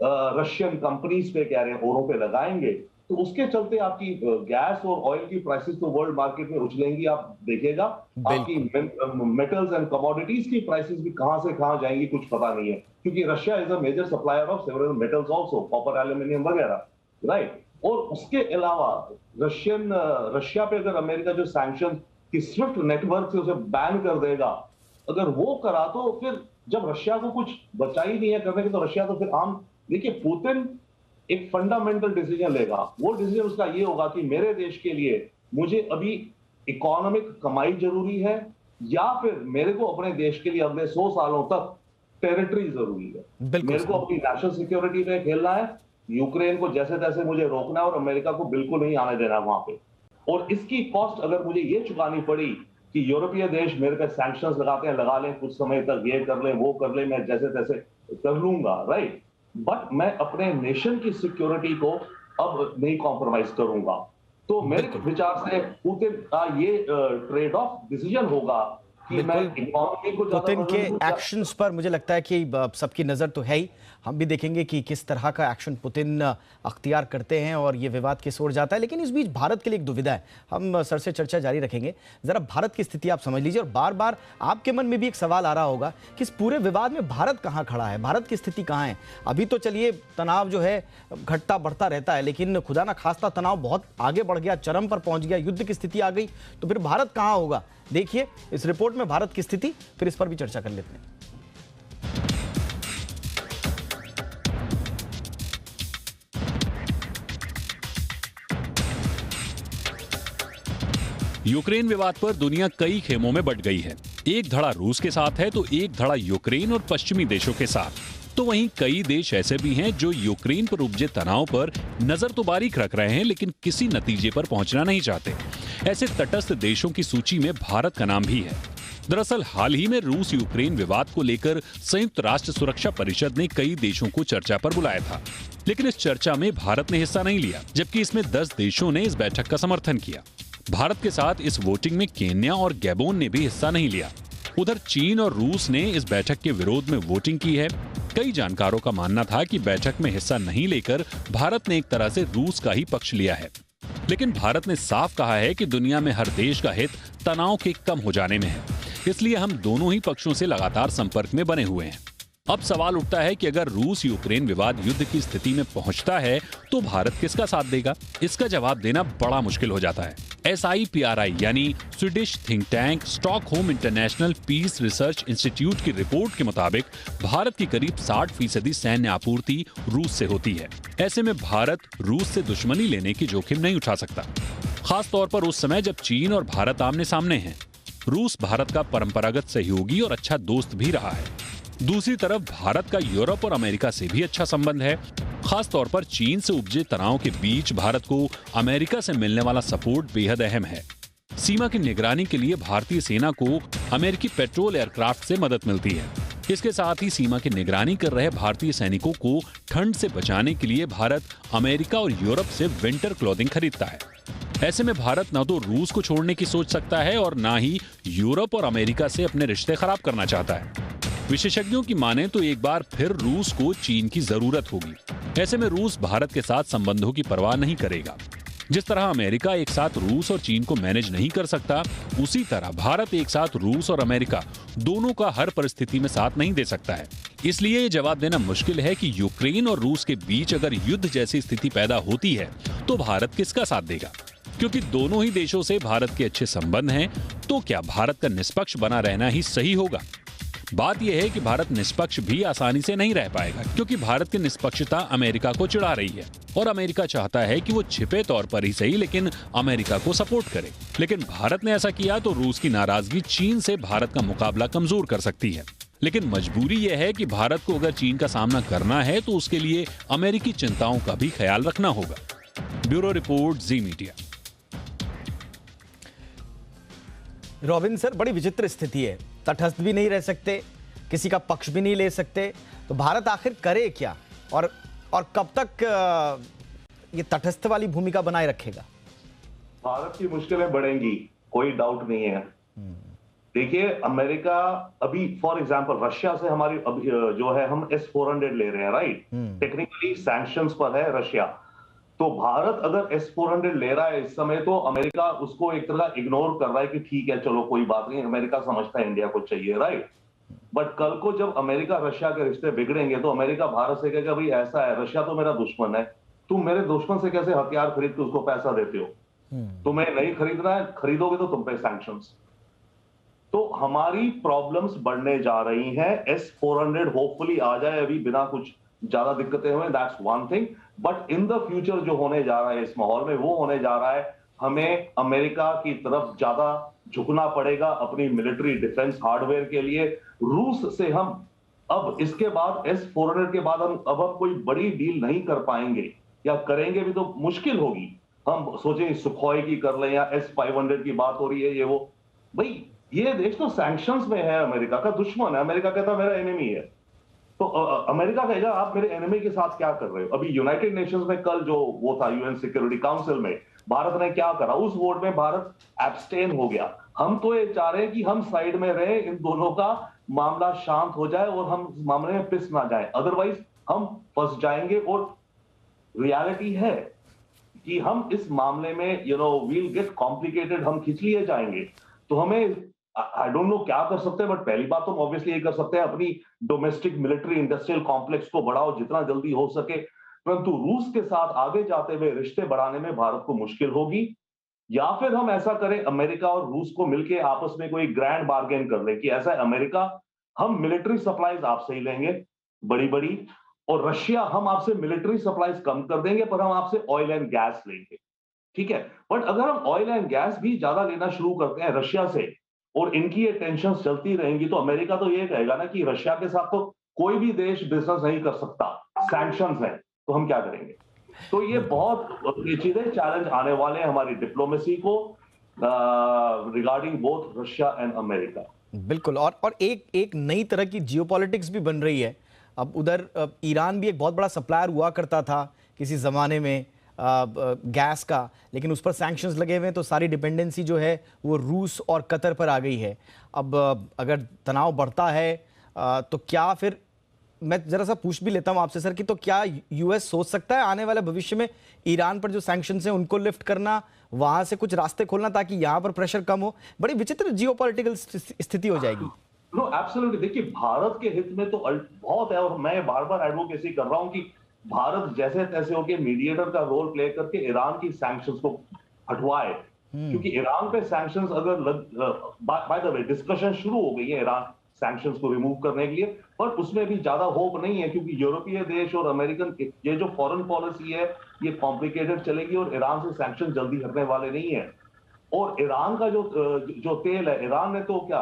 रशियन कंपनीज पे कह रहे हैं औरों पे लगाएंगे, तो उसके चलते आपकी गैस और ऑयल की प्राइसेस तो वर्ल्ड मार्केट में उछलेंगी। आप देखिएगा आपकी मेटल्स एंड कमोडिटीज की प्राइसेस भी कहां से कहां जाएंगी कुछ पता नहीं है, क्योंकि Russia is a major supplier of several metals also, copper, aluminium वगैरह, राइट। और उसके अलावा रशिया पे अगर अमेरिका जो सैंक्शन कि स्विफ्ट नेटवर्क से उसे बैन कर देगा, अगर वो करा तो फिर जब रशिया को कुछ बचा ही नहीं है करने के, तो रशिया तो फिर आम, देखिए पुतिन एक फंडामेंटल डिसीजन लेगा। वो डिसीजन उसका ये होगा कि मेरे देश के लिए मुझे अभी इकोनॉमिक कमाई जरूरी है, या फिर मेरे को अपने देश के लिए अगले 100 सालों तक टेरिटरी जरूरी है। मेरे को अपनी नेशनल सिक्योरिटी पे खेलना है, यूक्रेन को जैसे तैसे मुझे रोकना है और अमेरिका को बिल्कुल नहीं आने देना वहां पे। और इसकी कॉस्ट अगर मुझे ये चुकानी पड़ी कि यूरोपीय देश मेरे पे सैंक्शंस लगाते हैं, लगा लें कुछ समय तक, ये कर लें वो कर लें, मैं जैसे तैसे कर लूंगा, राइट, बट मैं अपने नेशन की सिक्योरिटी को अब नहीं कॉम्प्रोमाइज करूंगा। तो मेरे विचार से पुतिन का ये ट्रेड ऑफ डिसीजन होगा कि मैं इकोनॉमी को पुतिन के एक्शंस पर मुझे लगता है कि सबकी नजर तो है ही। हम भी देखेंगे कि किस तरह का एक्शन पुतिन अख्तियार करते हैं और ये विवाद किस ओर जाता है। लेकिन इस बीच भारत के लिए एक दुविधा है, हम सर से चर्चा जारी रखेंगे। जरा भारत की स्थिति आप समझ लीजिए, और बार बार आपके मन में भी एक सवाल आ रहा होगा कि इस पूरे विवाद में भारत कहाँ खड़ा है, भारत की स्थिति कहाँ है। अभी तो चलिए तनाव जो है घटता बढ़ता रहता है, लेकिन खुदा ना खास्ता तनाव बहुत आगे बढ़ गया, चरम पर पहुंच गया, युद्ध की स्थिति आ गई, तो फिर भारत कहाँ होगा। देखिए इस रिपोर्ट में भारत की स्थिति, फिर इस पर भी चर्चा कर लेते हैं। यूक्रेन विवाद पर दुनिया कई खेमों में बंट गई है। एक धड़ा रूस के साथ है तो एक धड़ा यूक्रेन और पश्चिमी देशों के साथ। तो वहीं कई देश ऐसे भी हैं जो यूक्रेन पर उपजे तनाव पर नजर तो बारीक रख रहे हैं, लेकिन किसी नतीजे पर पहुंचना नहीं चाहते। ऐसे तटस्थ देशों की सूची में भारत का नाम भी है। दरअसल हाल ही में रूस यूक्रेन विवाद को लेकर संयुक्त राष्ट्र सुरक्षा परिषद ने कई देशों को चर्चा पर बुलाया था, लेकिन इस चर्चा में भारत ने हिस्सा नहीं लिया, जबकि इसमें 10 देशों ने इस बैठक का समर्थन किया। भारत के साथ इस वोटिंग में केन्या और गैबोन ने भी हिस्सा नहीं लिया। उधर चीन और रूस ने इस बैठक के विरोध में वोटिंग की है। कई जानकारों का मानना था कि बैठक में हिस्सा नहीं लेकर भारत ने एक तरह से रूस का ही पक्ष लिया है, लेकिन भारत ने साफ कहा है कि दुनिया में हर देश का हित तनाव के कम हो जाने में है, इसलिए हम दोनों ही पक्षों से लगातार संपर्क में बने हुए हैं। अब सवाल उठता है कि अगर रूस यूक्रेन विवाद युद्ध की स्थिति में पहुंचता है तो भारत किसका साथ देगा। इसका जवाब देना बड़ा मुश्किल हो जाता है। SIPRI यानी Swedish think tank Stockholm International Peace Research Institute की रिपोर्ट के मुताबिक भारत की करीब 60% सैन्य आपूर्ति रूस से होती है। ऐसे में भारत रूस से दुश्मनी लेने की जोखिम नहीं उठा सकता, खास तौर पर उस समय जब चीन और भारत आमने सामने हैं। रूस भारत का परंपरागत सहयोगी और अच्छा दोस्त भी रहा है। दूसरी तरफ भारत का यूरोप और अमेरिका से भी अच्छा संबंध है। खास तौर पर चीन से उपजे तनाव के बीच भारत को अमेरिका से मिलने वाला सपोर्ट बेहद अहम है। सीमा की निगरानी के लिए भारतीय सेना को अमेरिकी पेट्रोल एयरक्राफ्ट से मदद मिलती है। इसके साथ ही सीमा की निगरानी कर रहे भारतीय सैनिकों को ठंड से बचाने के लिए भारत अमेरिका और यूरोप से विंटर क्लॉथिंग खरीदता है। ऐसे में भारत न तो रूस को छोड़ने की सोच सकता है और न ही यूरोप और अमेरिका से अपने रिश्ते खराब करना चाहता है। विशेषज्ञों की माने तो एक बार फिर रूस को चीन की जरूरत होगी। ऐसे में रूस भारत के साथ संबंधों की परवाह नहीं करेगा। जिस तरह अमेरिका एक साथ रूस और चीन को मैनेज नहीं कर सकता, उसी तरह भारत एक साथ रूस और अमेरिका दोनों का हर परिस्थिति में साथ नहीं दे सकता है। इसलिए ये जवाब देना मुश्किल है कि यूक्रेन और रूस के बीच अगर युद्ध जैसी स्थिति पैदा होती है तो भारत किसका साथ देगा। क्योंकि दोनों ही देशों से भारत के अच्छे संबंध हैं, तो क्या भारत का निष्पक्ष बना रहना ही सही होगा। बात यह है कि भारत निष्पक्ष भी आसानी से नहीं रह पाएगा, क्योंकि भारत की निष्पक्षता अमेरिका को चिढ़ा रही है और अमेरिका चाहता है कि वो छिपे तौर पर ही सही लेकिन अमेरिका को सपोर्ट करे। लेकिन भारत ने ऐसा किया तो रूस की नाराजगी चीन से भारत का मुकाबला कमजोर कर सकती है। लेकिन मजबूरी यह है कि भारत को अगर चीन का सामना करना है तो उसके लिए अमेरिकी चिंताओं का भी ख्याल रखना होगा। ब्यूरो रिपोर्ट, जी मीडिया। रॉबिन सर, बड़ी विचित्र स्थिति है, तटस्थ भी नहीं रह सकते, किसी का पक्ष भी नहीं ले सकते, तो भारत आखिर करे क्या और कब तक ये तटस्थ वाली भूमिका बनाए रखेगा। भारत की मुश्किलें बढ़ेंगी, कोई डाउट नहीं है। देखिए अमेरिका अभी फॉर एग्जांपल रशिया से हमारी अभी जो है हम S-400 ले रहे हैं, राइट, टेक्निकली सैंक्शंस पर है रशिया। तो भारत अगर S-400 ले रहा है इस समय तो अमेरिका उसको एक तरह इग्नोर कर रहा है कि ठीक है चलो कोई बात नहीं, अमेरिका समझता है इंडिया को चाहिए, राइट। बट कल को जब अमेरिका रशिया के रिश्ते बिगड़ेंगे तो अमेरिका भारत से कहेगा भाई ऐसा है, रशिया तो मेरा दुश्मन है, तुम मेरे दुश्मन से कैसे हथियार खरीद के उसको पैसा देते हो। तुम्हें नहीं खरीदना है, खरीदोगे तो तुम पे सैंक्शंस। तो हमारी प्रॉब्लम्स बढ़ने जा रही हैं। S-400 होपफुली आ जाए अभी बिना कुछ ज्यादा दिक्कतें हुए, that's one thing. But in the future जो होने जा रहा है इस माहौल में, वो होने जा रहा है हमें अमेरिका की तरफ ज्यादा झुकना पड़ेगा अपनी मिलिट्री डिफेंस हार्डवेयर के लिए। रूस से हम अब इसके बाद S-400 के बाद हम कोई बड़ी डील नहीं कर पाएंगे, या करेंगे भी तो मुश्किल होगी। हम सोचें सुखोई की कर लें या S-500 की बात हो रही है, ये वो। भाई ये देश तो सैंक्शंस में है, अमेरिका का दुश्मन है। अमेरिका कहता है मेरा एनिमी है, तो अमेरिका कहेगा आप मेरे एनिमी के साथ क्या कर रहे हो। अभी यूनाइटेड नेशंस में कल जो वो था यूएन सिक्योरिटी काउंसिल में, भारत ने क्या करा, उस वोट में भारत एब्सटेन हो गया। हम तो ये चाह रहे हैं कि हम साइड में रहे, इन दोनों का मामला शांत हो जाए और हम इस मामले में पिस ना जाए, अदरवाइज हम फंस जाएंगे। और रियलिटी है कि हम इस मामले में वील गेट कॉम्प्लिकेटेड, हम खिंच लिए जाएंगे। तो हमें आई डोंट नो क्या कर सकते हैं, बट पहली बात तो ऑब्वियसली ये कर सकते हैं अपनी डोमेस्टिक मिलिट्री इंडस्ट्रियल कॉम्प्लेक्स को बढ़ाओ जितना जल्दी हो सके। परंतु रूस के साथ आगे जाते हुए रिश्ते बढ़ाने में भारत को मुश्किल होगी। या फिर हम ऐसा करें, अमेरिका और रूस को मिलकर आपस में कोई ग्रैंड बार्गेन कर ले कि ऐसा है अमेरिका, हम मिलिट्री सप्लाईज आपसे ही लेंगे बड़ी बड़ी, और रशिया हम आपसे मिलिट्री सप्लाईज कम कर देंगे पर हम आपसे ऑयल एंड गैस लेंगे, ठीक है। बट अगर हम ऑयल एंड गैस भी ज्यादा लेना शुरू करते हैं रशिया से और इनकी ये टेंशन चलती रहेंगी, तो अमेरिका तो ये कहेगा ना कि रशिया के साथ तो कोई भी देश बिजनेस नहीं कर सकता, सैंक्शंस हैं, तो हम क्या करेंगे। तो ये बहुत चीजें चैलेंज आने वाले हैं हमारी डिप्लोमेसी को regarding both Russia and America. बिल्कुल। और एक नई तरह की जियोपॉलिटिक्स भी बन रही है। अब उधर ईरान भी एक बहुत बड़ा सप्लायर हुआ करता था किसी ज़माने में गैस का, लेकिन उस पर सैंक्शंस लगे हुए हैं, तो सारी डिपेंडेंसी जो है वो रूस और कतर पर आ गई है। अब अगर तनाव बढ़ता है तो क्या फिर, मैं ज़रा सा पूछ भी लेता हूं आपसे सर, कि तो क्या यूएस सोच सकता है आने वाले भविष्य में ईरान पर जो सैंक्शंस हैं उनको लिफ्ट करना, वहां से कुछ रास्ते खोलना ताकि यहां पर प्रेशर कम हो? बड़ी विचित्र जियोपॉलिटिकल स्थिति हो जाएगी। नो एब्सोल्युटली, देखिए भारत के हित में तो बहुत है, और मैं बार बार एडवोकेसी कर रहा हूं कि भारत जैसे तैसे होके मीडिएटर का रोल प्ले करके ईरान की सैंक्शंस को हटवाए, क्योंकि ईरान पे सैंक्शंस अगर बाय द वे डिस्कशन शुरू हो गई है ईरान सैंक्शंस को रिमूव करने के लिए, पर उसमें भी ज्यादा होप नहीं है, क्योंकि यूरोपीय देश और अमेरिकन ये जो फॉरेन पॉलिसी है ये कॉम्प्लिकेटेड चलेगी और ईरान से सैंक्शन जल्दी हटने वाले नहीं है। और ईरान का जो तेल है, ईरान ने तो क्या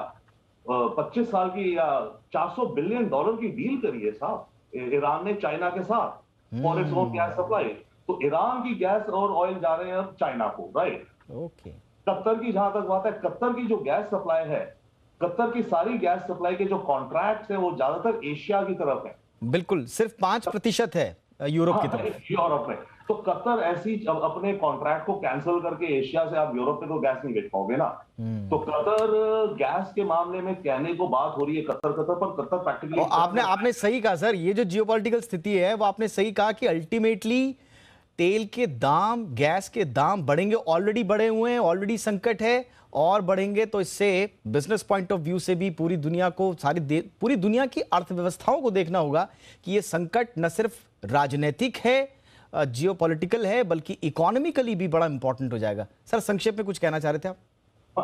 25 साल की या $400 बिलियन की डील करी है साहब ईरान ने चाइना के साथ for its own gas supply. तो ईरान की गैस और ऑयल जा रहे हैं अब चाइना को, राइट। ओके। कतर की जहां तक बात है, कतर की जो गैस सप्लाई है, कतर की सारी गैस सप्लाई के जो कॉन्ट्रैक्ट्स हैं वो ज्यादातर एशिया की तरफ है। बिल्कुल, सिर्फ 5% है यूरोप की तरफ। यूरोप में तो कतर ऐसी अपने कॉन्ट्रैक्ट को कैंसिल करके एशिया से आप यूरोप में तो गैस नहीं बेच पाओगे ना। तो कतर गैस के मामले में कहने को बात हो रही है कतर पर कतर प्रैक्टिकली। आपने सही कहा सर, ये जो जियोपॉलिटिकल स्थिति है वो आपने सही कहा कि अल्टीमेटली तेल के दाम, गैस के दाम बढ़ेंगे, ऑलरेडी बढ़े हुए हैं, ऑलरेडी संकट है और बढ़ेंगे। तो इससे बिजनेस पॉइंट ऑफ व्यू से भी पूरी दुनिया को, पूरी दुनिया की अर्थव्यवस्थाओं को देखना होगा कि ये संकट न सिर्फ राजनीतिक है, जियोपॉलिटिकल है, बल्कि इकोनॉमिकली भी बड़ा इंपॉर्टेंट हो जाएगा। सर संक्षेप में कुछ कहना चाह रहे थे आप?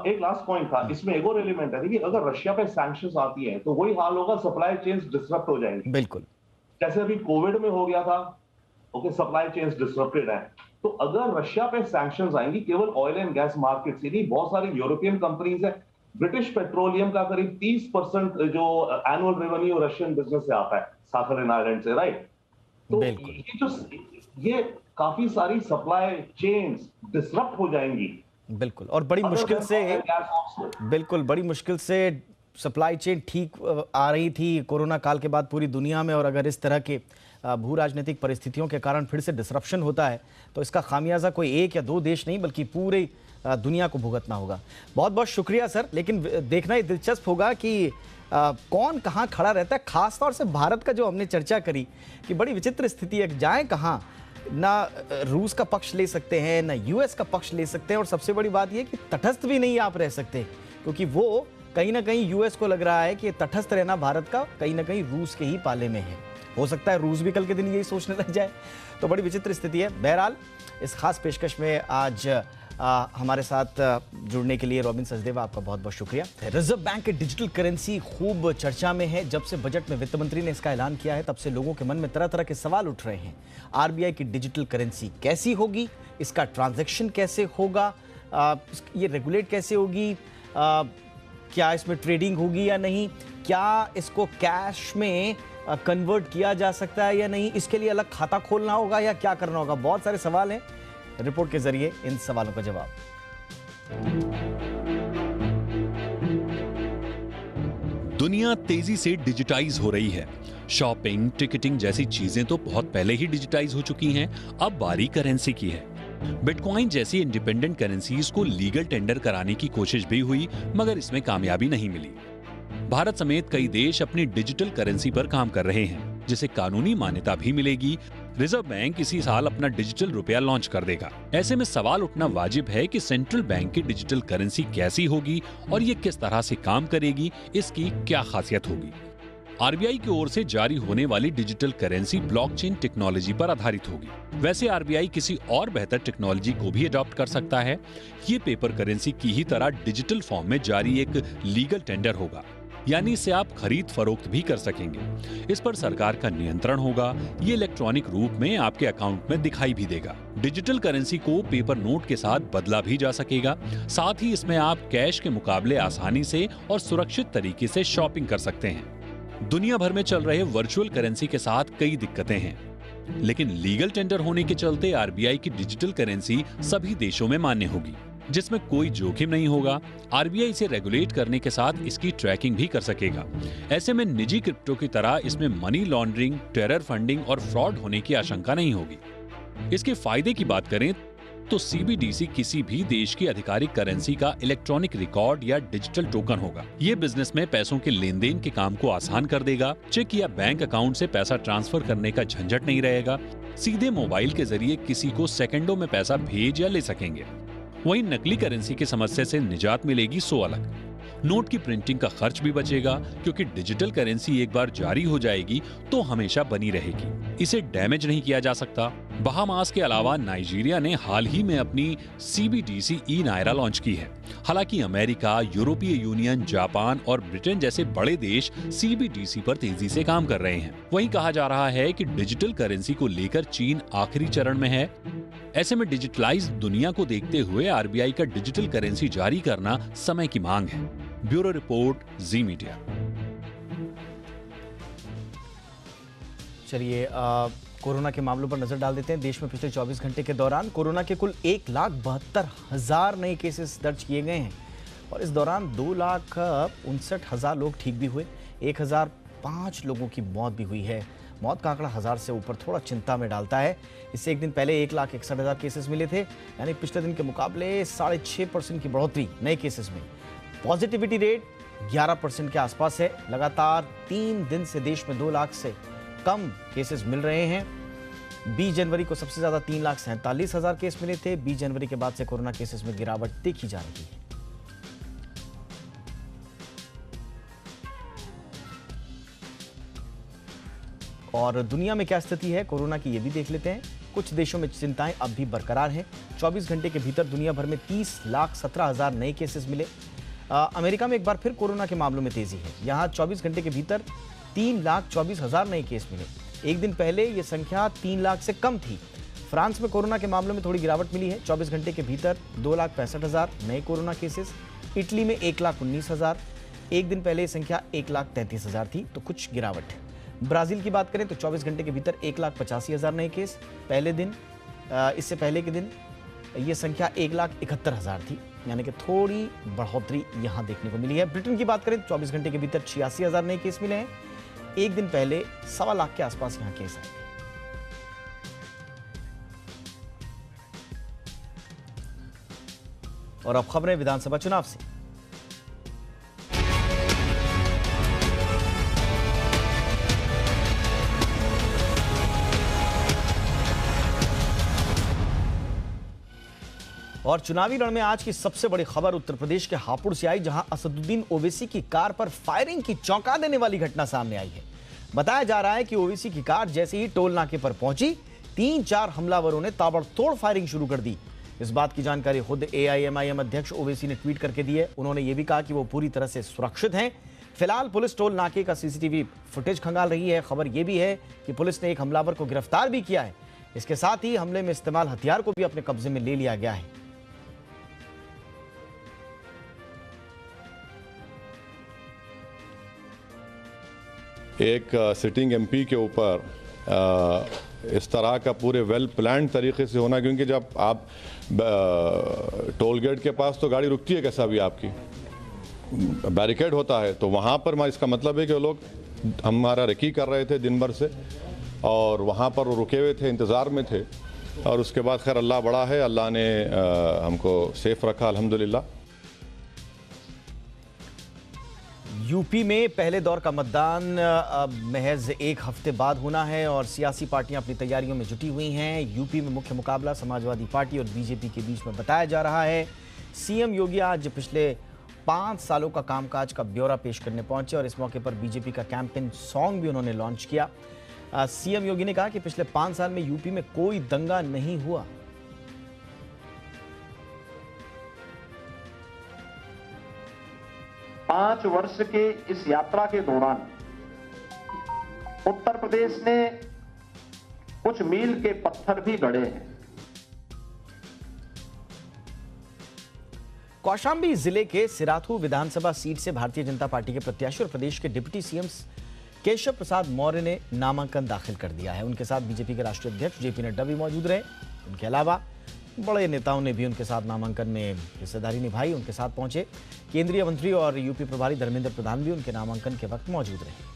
एक लास्ट पॉइंट था, इसमें एक और एलिमेंट है। देखिए अगर रशिया पे सैंक्शंस आती हैं तो वही हाल होगा, सप्लाई चेन्स डिसरप्ट हो जाएंगे। बिल्कुल, जैसे अभी कोविड में हो गया था, ओके, सप्लाई चेन्स डिसरप्टेड है। तो अगर रशिया पे सैंक्शंस आएंगी, केवल ऑयल एंड गैस मार्केट से नहीं, बहुत सारी यूरोपियन कंपनीज है, ब्रिटिश पेट्रोलियम का करीब 30% जो एनुअल रेवेन्यू रशियन बिजनेस से आता है, साखलिन आइलैंड से, राइट। तो ये काफी सारी सप्लाई चेन्स डिसरप्ट हो जाएंगी। बिल्कुल, और बड़ी मुश्किल से, बिल्कुल बड़ी मुश्किल से सप्लाई चेन ठीक आ रही थी कोरोना काल के बाद पूरी दुनिया में, और अगर इस तरह के भू राजनीतिक परिस्थितियों के कारण फिर से डिसरप्शन होता है तो इसका खामियाजा कोई एक या दो देश नहीं बल्कि पूरे दुनिया को भुगतना होगा। बहुत बहुत शुक्रिया सर, लेकिन देखना ही दिलचस्प होगा कि कौन कहाँ खड़ा रहता है, खासतौर से भारत का जो हमने चर्चा करी कि बड़ी विचित्र स्थिति है, जाए कहाँ, ना रूस का पक्ष ले सकते हैं ना यूएस का पक्ष ले सकते हैं, और सबसे बड़ी बात यह कि तटस्थ भी नहीं आप रह सकते, क्योंकि वो कहीं ना कहीं यूएस को लग रहा है कि तटस्थ रहना भारत का कहीं ना कहीं रूस के ही पाले में है। हो सकता है रूस भी कल के दिन यही सोचने लग जाए। तो बड़ी विचित्र स्थिति है। बहरहाल इस खास पेशकश में आज हमारे साथ जुड़ने के लिए रॉबिन सचदेवा, आपका बहुत बहुत शुक्रिया। रिजर्व बैंक की डिजिटल करेंसी खूब चर्चा में है। जब से बजट में वित्त मंत्री ने इसका ऐलान किया है, तब से लोगों के मन में तरह तरह के सवाल उठ रहे हैं। आरबीआई की डिजिटल करेंसी कैसी होगी, इसका ट्रांजैक्शन कैसे होगा, ये रेगुलेट कैसे होगी, क्या इसमें ट्रेडिंग होगी या नहीं, क्या इसको कैश में कन्वर्ट किया जा सकता है या नहीं, इसके लिए अलग खाता खोलना होगा या क्या करना होगा। बहुत सारे सवाल हैं। रिपोर्ट के जरिए इन सवालों का जवाब। दुनिया तेजी से डिजिटाइज हो रही है। शॉपिंग, टिकटिंग जैसी चीजें तो बहुत पहले ही डिजिटाइज हो चुकी हैं। अब बारी करेंसी की है। बिटकॉइन जैसी इंडिपेंडेंट करेंसीज को लीगल टेंडर कराने की कोशिश भी हुई, मगर इसमें कामयाबी नहीं मिली। भारत समेत कई देश अपनी डिजिटल करेंसी पर काम कर रहे हैं, जिसे कानूनी मान्यता भी मिलेगी। रिजर्व बैंक इसी साल अपना डिजिटल रुपया लॉन्च कर देगा। ऐसे में सवाल उठना वाजिब है कि सेंट्रल बैंक की डिजिटल करेंसी कैसी होगी और ये किस तरह से काम करेगी, इसकी क्या खासियत होगी। आरबीआई की ओर से जारी होने वाली डिजिटल करेंसी ब्लॉकचेन टेक्नोलॉजी पर आधारित होगी। वैसे आरबीआई किसी और बेहतर टेक्नोलॉजी को भी अडॉप्ट कर सकता है। ये पेपर करेंसी की ही तरह डिजिटल फॉर्म में जारी एक लीगल टेंडर होगा, यानी इसे आप खरीद फरोख्त भी कर सकेंगे। इस पर सरकार का नियंत्रण होगा। ये इलेक्ट्रॉनिक रूप में आपके अकाउंट में दिखाई भी देगा। डिजिटल करेंसी को पेपर नोट के साथ बदला भी जा सकेगा। साथ ही इसमें आप कैश के मुकाबले आसानी से और सुरक्षित तरीके से शॉपिंग कर सकते हैं। दुनिया भर में चल रहे वर्चुअल करेंसी के साथ कई दिक्कतें हैं, लेकिन लीगल टेंडर होने के चलते आरबीआई की डिजिटल करेंसी सभी देशों में मान्य होगी, जिसमें कोई जोखिम नहीं होगा। आरबीआई इसे रेगुलेट करने के साथ इसकी ट्रैकिंग भी कर सकेगा। ऐसे में निजी क्रिप्टो की तरह इसमें मनी लॉन्ड्रिंग, टेरर फंडिंग और फ्रॉड होने की आशंका नहीं होगी। इसके फायदे की बात करें तो सीबीडीसी किसी भी देश की आधिकारिक करेंसी का इलेक्ट्रॉनिक रिकॉर्ड या डिजिटल टोकन होगा। ये बिजनेस में पैसों के लेन देन के काम को आसान कर देगा। चेक या बैंक अकाउंट से पैसा ट्रांसफर करने का झंझट नहीं रहेगा। सीधे मोबाइल के जरिए किसी को सेकंडों में पैसा भेज या ले सकेंगे। वहीं नकली करेंसी की समस्या से निजात मिलेगी सो अलग। नोट की प्रिंटिंग का खर्च भी बचेगा, क्योंकि डिजिटल करेंसी एक बार जारी हो जाएगी तो हमेशा बनी रहेगी। इसे डैमेज नहीं किया जा सकता। बहामास के अलावा नाइजीरिया ने हाल ही में अपनी सीबीडीसी ई नायरा लॉन्च की है। हालांकि अमेरिका, यूरोपीय यूनियन, जापान और ब्रिटेन जैसे बड़े देश सीबीडीसी पर तेजी से काम कर रहे हैं। वहीं कहा जा रहा है कि डिजिटल करेंसी को लेकर चीन आखिरी चरण में है। ऐसे में डिजिटलाइज दुनिया को देखते हुए आरबीआई का डिजिटल करेंसी जारी करना समय की मांग है। ब्यूरो रिपोर्ट, जी मीडिया। चलिए कोरोना के मामलों पर नजर डाल देते हैं। देश में पिछले 24 घंटे के दौरान कोरोना के कुल 1,72,000 नए केसेस दर्ज किए गए हैं और इस दौरान 2,59,000 लोग ठीक भी हुए। 1,005 लोगों की मौत भी हुई है। मौत का आंकड़ा 1000 से ऊपर थोड़ा चिंता में डालता है। इससे एक दिन पहले 1,61,000 केसेस मिले थे, यानी पिछले दिन के मुकाबले 6.5% की बढ़ोतरी नए केसेस में। पॉजिटिविटी रेट 11% के आसपास है। लगातार 3 दिन से देश में 2 लाख से कम केसेस मिल रहे हैं। 20 जनवरी को सबसे ज्यादा 3,47,000 केस मिले थे। 20 जनवरी के बाद से कोरोना केसेस में गिरावट देखी जा रही है। और दुनिया में क्या स्थिति है कोरोना की, ये भी देख लेते हैं। कुछ देशों में चिंताएं अब भी बरकरार हैं। 24 घंटे के भीतर दुनिया भर में 30,17,000 नए केसेस मिले। अमेरिका में एक बार फिर कोरोना के मामलों में तेजी है। यहाँ 24 घंटे के भीतर 3,24,000 नए केस मिले। एक दिन पहले ये संख्या 3 लाख से कम थी। फ्रांस में कोरोना के मामलों में थोड़ी गिरावट मिली है। 24 घंटे के भीतर 2,65,000 नए कोरोना केसेस। इटली में 1,19,000। एक दिन पहले ये संख्या 1,33,000 थी, तो कुछ गिरावट है। ब्राजील की बात करें तो 24 घंटे के भीतर 1,85,000 नए केस। पहले दिन इससे पहले के दिन ये संख्या 1,71,000 थी, यानी कि थोड़ी बढ़ोतरी यहां देखने को मिली है। ब्रिटेन की बात करें तो 24 घंटे के भीतर 86,000 नए केस मिले हैं। एक दिन पहले 1.25 लाख के आसपास यहां केस आए। और अब खबरें विधानसभा चुनाव से। और चुनावी रण में आज की सबसे बड़ी खबर उत्तर प्रदेश के हापुड़ से आई, जहां असदुद्दीन ओवैसी की कार पर फायरिंग की चौंका देने वाली घटना सामने आई है। बताया जा रहा है कि ओवैसी की कार जैसे ही टोल नाके पर पहुंची, 3-4 हमलावरों ने ताबड़तोड़ फायरिंग शुरू कर दी। इस बात की जानकारी खुद AIMIM अध्यक्ष ओवैसी ने ट्वीट करके दी है। उन्होंने ये भी कहा कि वो पूरी तरह से सुरक्षित हैं। फिलहाल पुलिस टोल नाके का CCTV फुटेज खंगाल रही है। खबर यह भी है कि पुलिस ने एक हमलावर को गिरफ्तार भी किया है। इसके साथ ही हमले में इस्तेमाल हथियार को भी अपने कब्जे में ले लिया गया है। एक सिटिंग MP के ऊपर इस तरह का पूरे वेल प्लान तरीके से होना, क्योंकि जब आप टोल गेट के पास तो गाड़ी रुकती है कैसा भी, आपकी बैरिकेड होता है, तो वहाँ पर इसका मतलब है कि वो लोग हमारा रेकी कर रहे थे दिन भर से और वहाँ पर वो रुके हुए थे, इंतज़ार में थे। और उसके बाद खैर अल्लाह बड़ा है, अल्लाह ने हमको सेफ रखा अल्हम्दुलिल्लाह। यूपी में पहले दौर का मतदान महज एक हफ्ते बाद होना है और सियासी पार्टियां अपनी तैयारियों में जुटी हुई हैं। यूपी में मुख्य मुकाबला समाजवादी पार्टी और बीजेपी के बीच में बताया जा रहा है। सीएम योगी आज पिछले 5 सालों का कामकाज का ब्यौरा पेश करने पहुंचे और इस मौके पर बीजेपी का कैंपेन सॉन्ग भी उन्होंने लॉन्च किया। सीएम योगी ने कहा कि पिछले 5 साल में यूपी में कोई दंगा नहीं हुआ। पांच वर्ष के इस यात्रा के दौरान उत्तर प्रदेश ने कुछ मील के पत्थर भी गढ़े हैं। कौशाम्बी जिले के सिराथू विधानसभा सीट से भारतीय जनता पार्टी के प्रत्याशी और प्रदेश के डिप्टी सीएम केशव प्रसाद मौर्य ने नामांकन दाखिल कर दिया है। उनके साथ बीजेपी के राष्ट्रीय अध्यक्ष जेपी नड्डा भी मौजूद रहे। उनके अलावा बड़े नेताओं ने भी उनके साथ नामांकन में हिस्सेदारी निभाई। उनके साथ पहुंचे केंद्रीय मंत्री और यूपी प्रभारी धर्मेंद्र प्रधान भी उनके नामांकन के वक्त मौजूद रहे।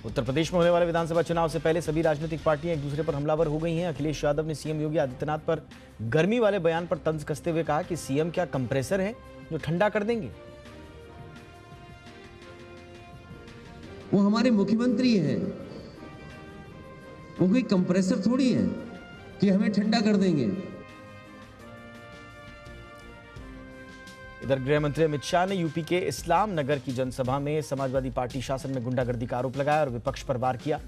उत्तर प्रदेश में होने वाले विधानसभा चुनाव से पहले सभी राजनीतिक पार्टियां एक दूसरे पर हमलावर हो गई हैं। अखिलेश यादव ने सीएम योगी आदित्यनाथ पर गर्मी वाले बयान पर तंज कसते हुए कहा कि सीएम क्या कंप्रेसर है जो ठंडा कर देंगे। वो हमारे मुख्यमंत्री हैं, वो कोई कंप्रेसर थोड़ी है कि हमें ठंडा कर देंगे। इधर गृह मंत्री अमित शाह ने यूपी के इस्लाम नगर की जनसभा में समाजवादी पार्टी शासन में गुंडागर्दी का आरोप लगाया और विपक्ष पर वार किया।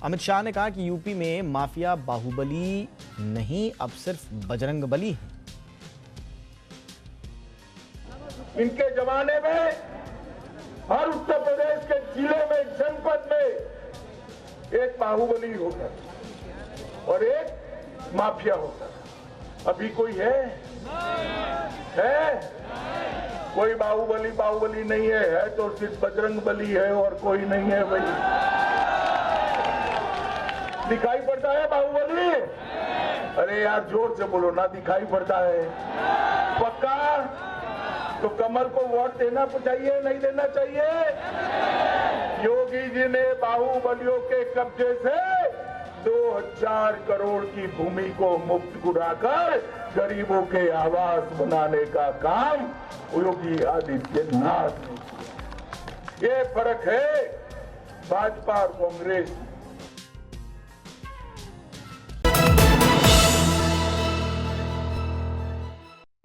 अमित शाह ने कहा कि यूपी में माफिया बाहुबली नहीं, अब सिर्फ बजरंग बली है। इनके जमाने में हर उत्तर प्रदेश के जिले में, जनपद में एक बाहुबली होता और एक माफिया होता। अभी कोई है? कोई बाहुबली नहीं है तो सिर्फ बजरंग बली है और कोई नहीं है। भाई दिखाई पड़ता है बाहुबली? अरे यार जोर से बोलो ना, दिखाई पड़ता है पक्का? तो कमल को वोट देना चाहिए, नहीं देना चाहिए? योगी जी ने बाहुबलियों के कब्जे से 2000 करोड़ की भूमि को मुक्त कराकर गरीबों के आवास बनाने का काम योगी आदित्यनाथ ने। ये फर्क है भाजपा और कांग्रेस में।